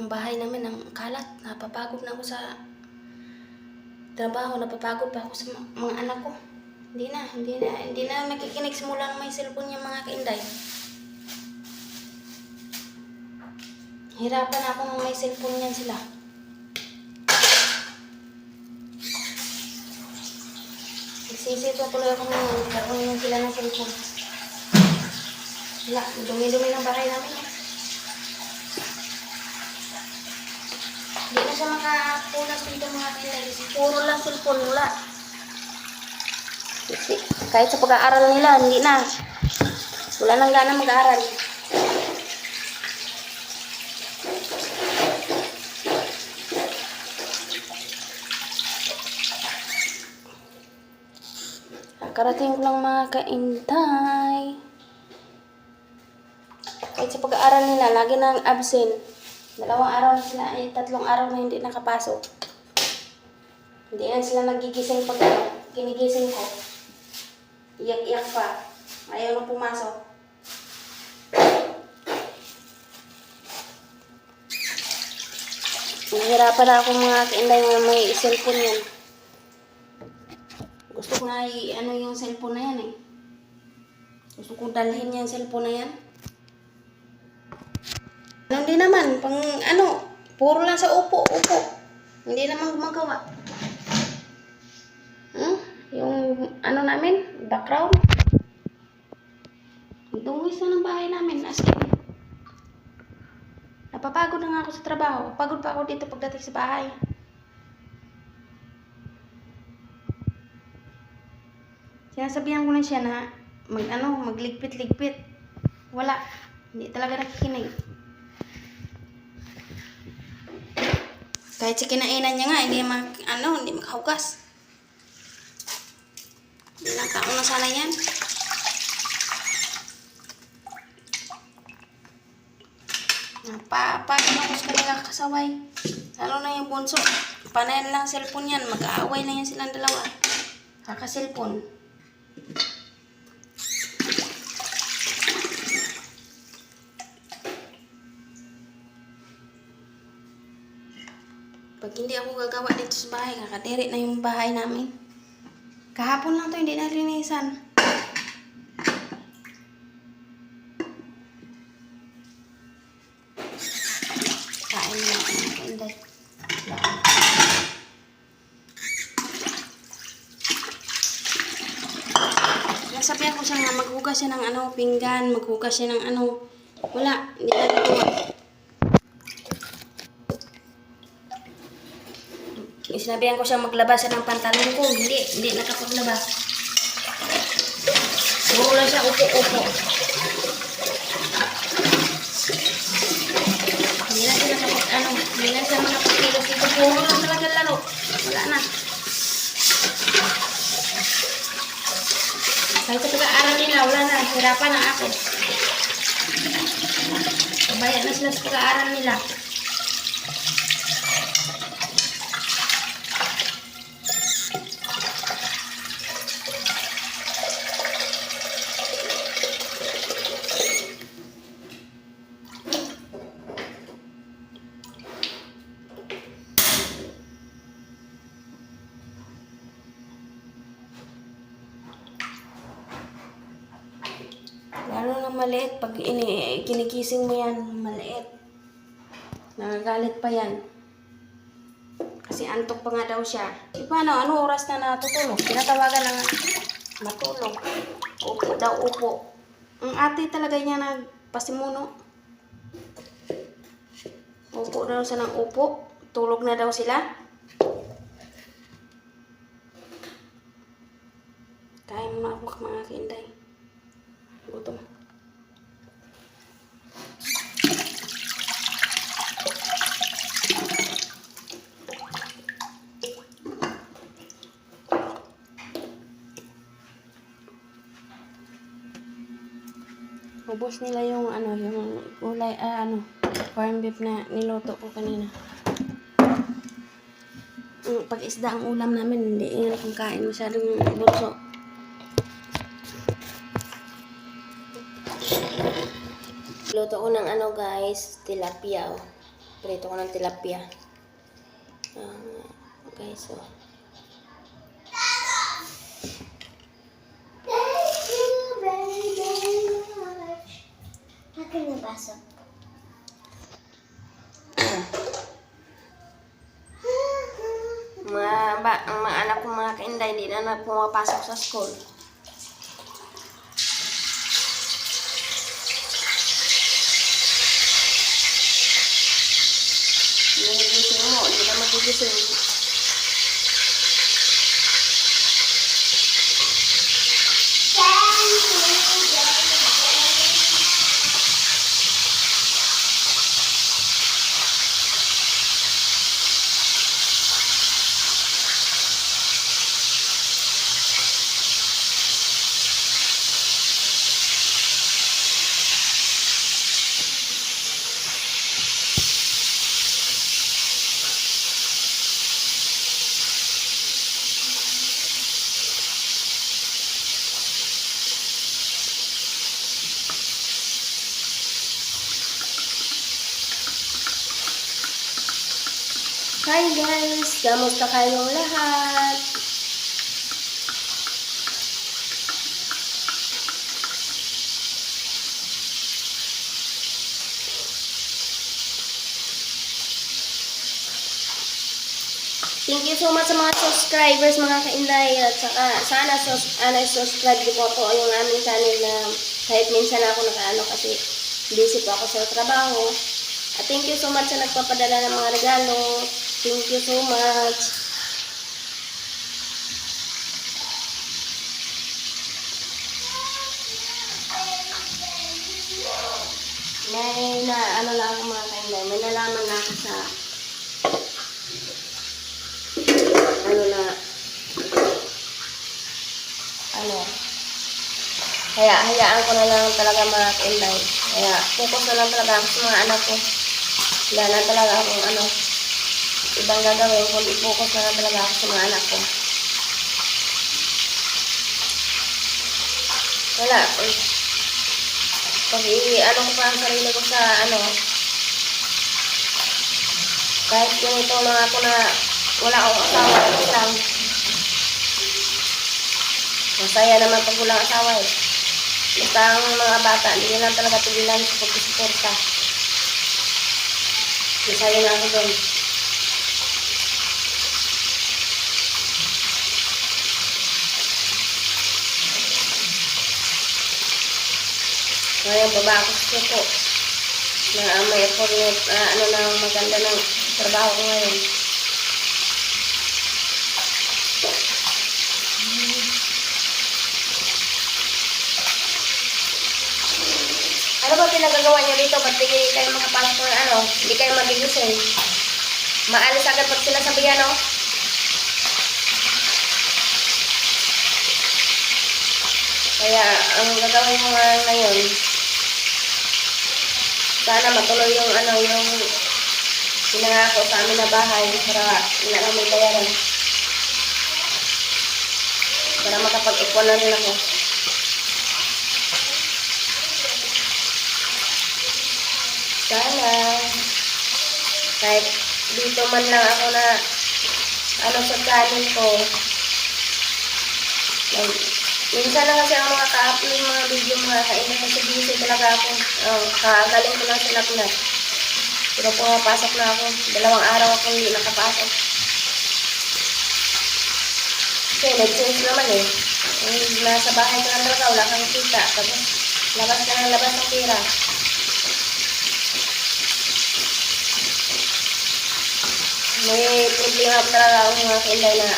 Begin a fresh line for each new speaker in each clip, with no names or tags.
ang bahay namin ang kalat. Napapagod na ako sa trabaho. Napapagod pa ako sa mga anak ko. Hindi na nakikinig simula ng may cellphone yung mga kainday. Hirapan ako nung may cellphone yan sila. Nagsisito tuloy ako ngayon. Karoon sila ng cellphone. Wala, dumi-dumi ng bahay namin. Hindi na siya makapunas dito mga kainday. Kasi puro lang cellphone. Wala. Kahit sa pag-aaral nila, hindi na. Wala nang gana mag-aaral. Karating ko lang mga kaintay. Kahit sa pag-aaral nila, lagi nang absent. 2 araw na sila, 3 araw na hindi nakapasok. Hindi yan sila nagigising pag ginigising ko. Iyak-iyak pa. Ayaw na pumasok. Nahirapan na ako mga kainday na may cellphone yan. Gusto ko nga yung cellphone na yan eh. Gusto ko dalhin yung cellphone na yan. Hindi naman, puro lang sa upo. Hindi naman gumagawa. Yung namin, background. Dungis na ng bahay namin, as in. Napapagod na nga ako sa trabaho. Pagod pa ako dito pagdating sa bahay. Sinasabihan ko na siya na magligpit-ligpit. Wala. Hindi talaga nakikinig. Kahit sa kinainan niya nga, hindi makahugas. Ilang taon na sana yan. Napapagod kanila kasaway. Lalo na yung bunso. Panayan lang cellphone yan. Mag-aaway na yan silang dalawa. Kaka-cellphone. Pag hindi ako gagawa dito sa bahay, kakadiri na yung bahay namin. Kahapon lang to, hindi na linisan. Kain lang ako ng kainday. Nasabihan ko siya nga maghugas siya ng pinggan, maghugas siya ng wala, hindi na nagawa. Sinabihan ko siya maglabas siya ng pantalon ko, hindi nakapaglabas. Puro lang siya upo. Hindi na siya makapagkilos dito. Puro lang talaga laro. Wala na. Kahit sa pag-aaral nila, wala na. Hirapan na ako. Pabayaan na sila sa pag-aaral nila. Lalo na maliit, pag kinigising mo yan, maliit. Nagagalit pa yan. Kasi antok pa nga daw siya. Paano? Ano oras na natutulog? Tinatawagan lang matulog. Upo daw, upo. Ang ate talaga niya nagpasimuno. Upo daw siya ng upo. Tulog na daw sila. Kain mo na ako mga kainday. Gutom. Ubos nila yung yung gulay, corn beef na niluto ko kanina. Pag isda ang ulam namin, hindi yan kung kain masyadong bunso. Luto ko ng guys, tilapia. Prito ko ng tilapia. Guys, so.
Akin na baso.
Ang mga anak kong mga kainday, hindi na pumapasok sa school. Nagigising mo, hindi na magigising. Hi guys! Kamusta kayong lahat? Thank you so much sa mga subscribers, mga kainday. At saka, sana subscribe niyo po to yung aming channel na kahit minsan ako nakaano kasi busy po ako sa trabaho. At thank you so much sa nagpapadala ng mga regalo. Thank you so much. Ano lang ako mga kainday, may nalaman na ako sa kaya hayaan ko na lang talaga mga kainday. Kaya focus na lang talaga ako sa mga anak ko. Wala na talaga akong ibang gagawin, kundi focus na lang talaga ako sa mga anak ko. Wala. Pag ko pa ang sarili ko sa kahit ganito mga ako na wala akong asawa, ito lang. Masaya naman pag walang asawa eh. Basta ang mga bata, hindi lang talaga tigilan sa pagkasuporta. Masaya na ako doon. Ngayon, baba ako sa suko. Na may effort na maganda ng trabaho ko ngayon. Ano ba pinagagawa niyo dito? Ba't di kayo makapasok ng hindi kayo magigising? Maalis agad pag sila sabihan, no? Kaya, ang gagawin mo nga ngayon, sana matuloy yung pinangako sa amin na bahay para hindi na may bayaran. Para makapag-ipon na rin ako. Sana kahit dito man lang ako na sa channel ko. Minsan lang kasi ako makaka-upload yung mga video mga kainay kasi busy talaga ako. Kagaling ko lang sa lapnat. Pero pumapasok na ako. 2 araw akong hindi nakapasok. Kasi nag-change naman eh. Nasa bahay ka lang talaga, wala kang kita. Tapos labas ka ng labas ng pira. May problema talaga ako mga kainday na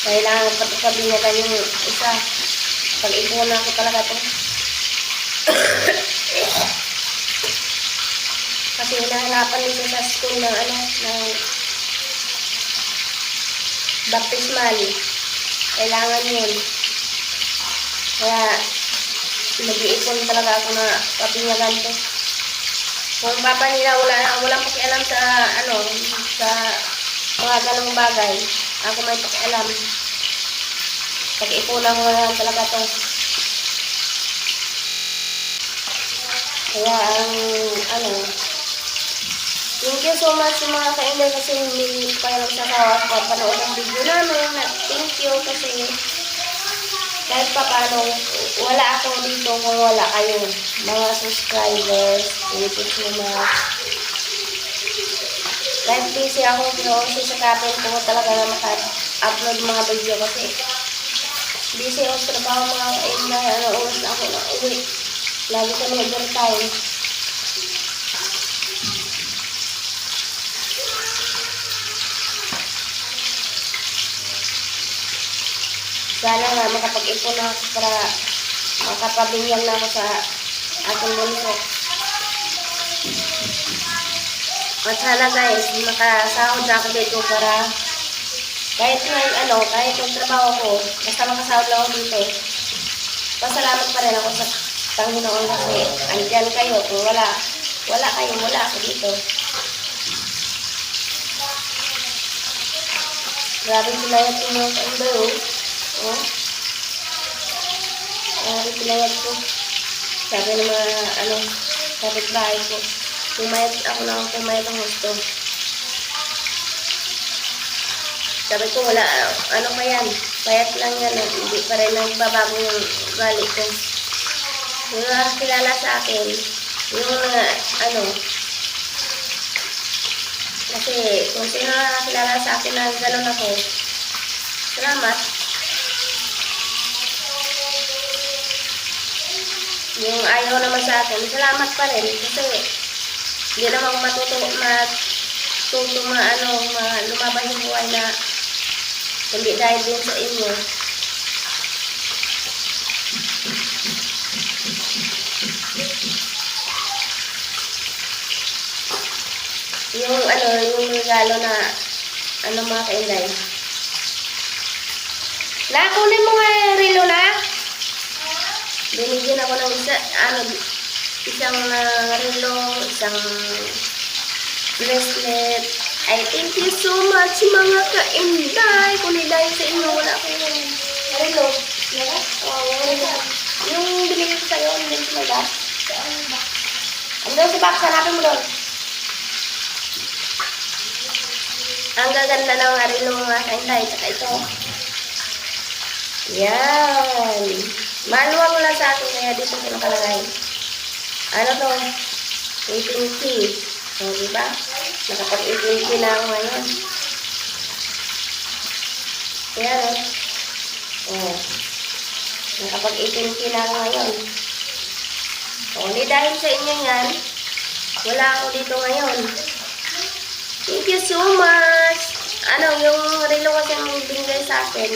kailangan patupabinatan yung isa. Pag-ipunan ko talaga ito. Kasi hinahanapan dito sa school ng baptismal. Kailangan yun. Kaya nag-iipon talaga ako na pabinyagan to. Kung papa nila walang pakialam sa sa mga ganong bagay. Ako may pakialam. Pag-ipunan ko na lang talaga to. Kaya ano, thank you so much sa mga kainday kasi hindi pa kayo nagsasawa at panood ang video namin. Thank you kasi kahit pa paano, wala ako dito kung wala kayo. Mga subscribers, thank you so much. Kahit busy ako, pero sa kapin ko talaga na maka-upload mga video kasi busy ako sa trabaho mga kainday. Oras na ako na uwi. Lagi kami overtime. Sana nga makapag-ipon na ako para makapabigyan na ako sa aking bunso. At sana guys, makasahod na ako dito para kahit kahit magtrabaho ko, basta makasahod lang ako dito. Pasalamat pa rin ako sa Panginoon kasi andyan kayo. Kung wala kayo, wala ako dito. Grabe pinayat ko mga kainday, oh. Oh. Grabe pinayat ko. Sabi ng mga, kapitbahay ko. Ako lang pumayat ang gusto. Sabi ko, wala, pa yan? Payat lang yan. Hindi pa rin nagbabago yung ugali ko. Yung kilala sa akin, yung kasi kung sino nakakilala sa akin na gano'n ako, salamat. Yung ayaw naman sa akin, salamat pa rin. Kasi hindi naman lumaban yung buhay na hindi dahil din sa inyo. Yung regalo na, mga kainday. Kunin mo nga yung relo na. Binigyan ako ng isang relo, isang bracelet. I thank you so much mga kainday. Kung dahil sa inyo, wala akong relo. Yung binigyan ko sa'yo, hindi ko magas. Andun sa box, hanapin mo doon. Ang gaganda ng relo mga kainday. Tsaka ito. Yan. Maluwang lang sa akin kaya dito ko nakalagay. To? 18K. O, diba? Nakapag-18K na ako ngayon. Ayan, o. Nakapag-18K na ako ngayon. O, hindi dahil sa inyo yan, wala ako dito ngayon. Thank you so much. Yung relo kasi ang binigay sa akin,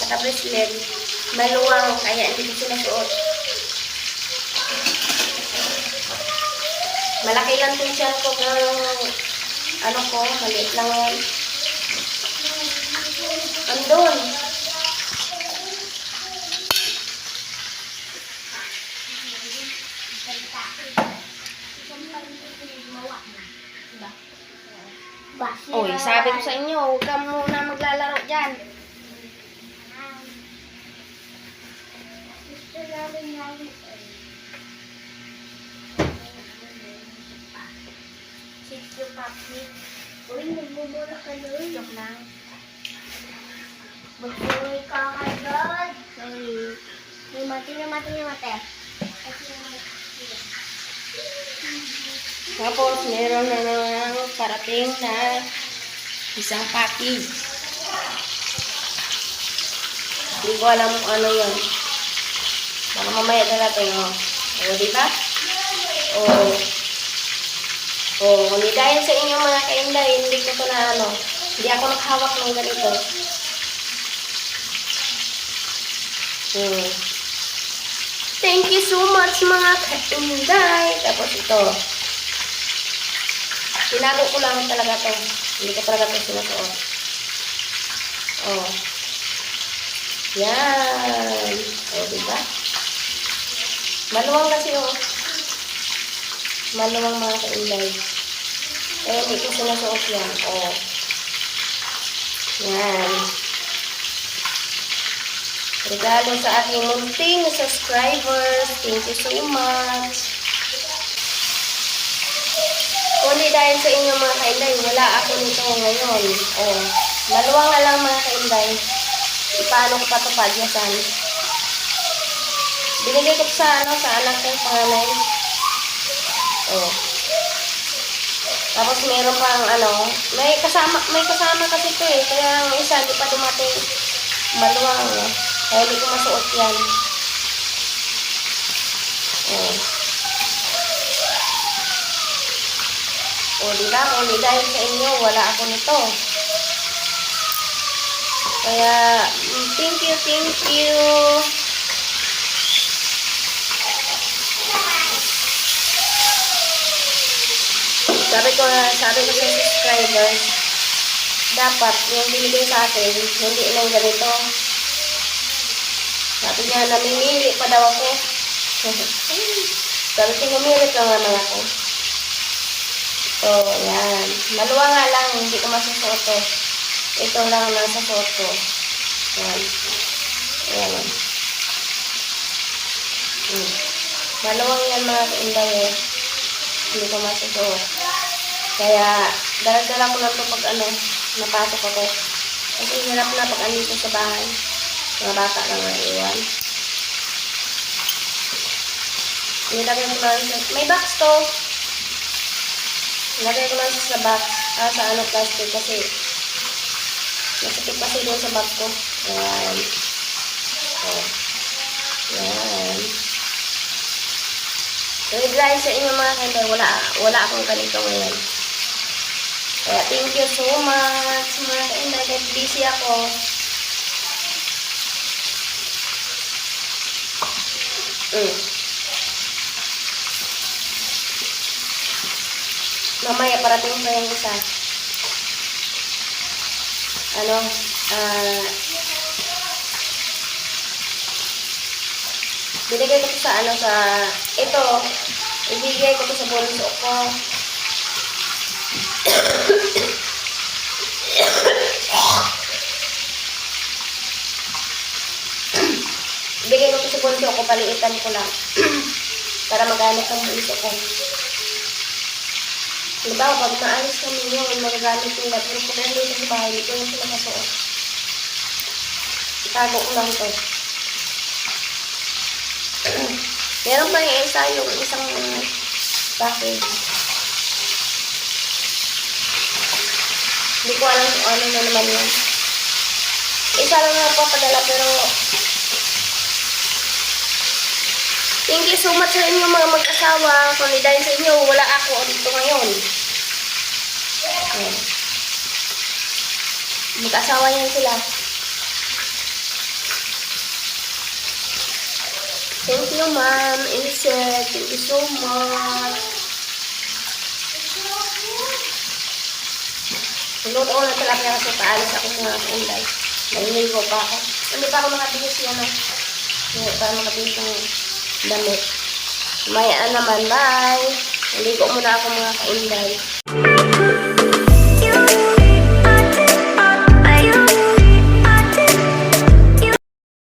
sa bracelet, maluwang, kaya hindi ko sila suot. Malaki lang yung tiyan ko, maliit lang yan. Andun. Oy, sabi ko sa inyo, huwag ka muna maglalaro dyan. Sityo, papi. Uy, nagmumura ka doon. Joke lang. Magsuloy ka doon. Sorry. May mati. Tapos, meron na naman parating na isang package. Hindi ko alam kung ano yun. Baka mamaya na natin, O, diba? Hindi dahil sa inyo mga kainday, hindi ko ito na hindi ako naghawak ng ganito. Thank you so much mga kainday. Tapos ito. Tinago ko lang talaga to. Hindi ko talaga ito sinusuot. Yan. Diba? Maluwang kasi maluwang mga kainday. Kaya hindi ko sinusuot yan. Yan. Regalo sa aking munting subscribers. Thank you so much. Kundi dahil sa inyo mga kainday, wala ako nito ngayon. Oh, maluwang na lang mga kainday. Paano ko patupad yan saan? Binigay ko sa sa anak kong panganay. Oh. Tapos meron pang may kasama kasi ito eh. Kaya ang isa hindi pa dumating maluwang. Kaya hindi ko masuot yan. Oh. O, diba? Kung di dahil sa inyo, wala ako nito. Kaya, thank you, thank you. Sabi ko sa subscribers, dapat yung binigay sa akin, hindi lang ganito. Sabi niya, namimili pa daw ako. Sabi ko, namilit lang naman ako. So, yan. Maluwa nga lang, hindi ko masusuot to. Ito lang nasa suot ko. Yan. Yan. Maluwang yan mga kainday eh. Hindi ko masusuot. Kaya, dala-dala ko lang ito pag napasok ako. Kasi hirap na pag andito sa bahay. Mga bata lang na iwan. Nilagay ko lang may box to. Nilagay ko lang sa box. Sa plastic kasi nasipit kasi doon sa box ko. Ayan. Oh. Ayan. So, dahil sa inyo mga kainday, wala akong ganito ngayon. Kaya thank you so much mga kainday. Kahit busy ako. Mamaya parating pa yung isa. Binigay ko sa ito, ibigay ko sa bunso ko. Ibigay ko sa bunso ko, paliitan ko lang. Para magamit ang bunso ko. Diba, pag maalis kami yun, magagamit nila. Pero kung nandito sa bahay, ito yung sila kasuot. Itago ko lang ito. Meron pa yung isa, yung isang package. Hindi ko alam kung ano na naman yun. Isa lang na papadala, pero thank you so much sa inyo mga mag-asawa. Kung dahil sa inyo, wala ako dito ngayon. Mag-asawa yan sila. Thank you, Ma'am Insect. Thank you so much. Niluto ko na tilapia kasi paalis ako mga kainday. Naliligo pa ako. Hindi pa ako nakabihis yan. Hindi pa ako nakabihis ng damit. Maya naman, bye. Naligo muna ako mga kainday.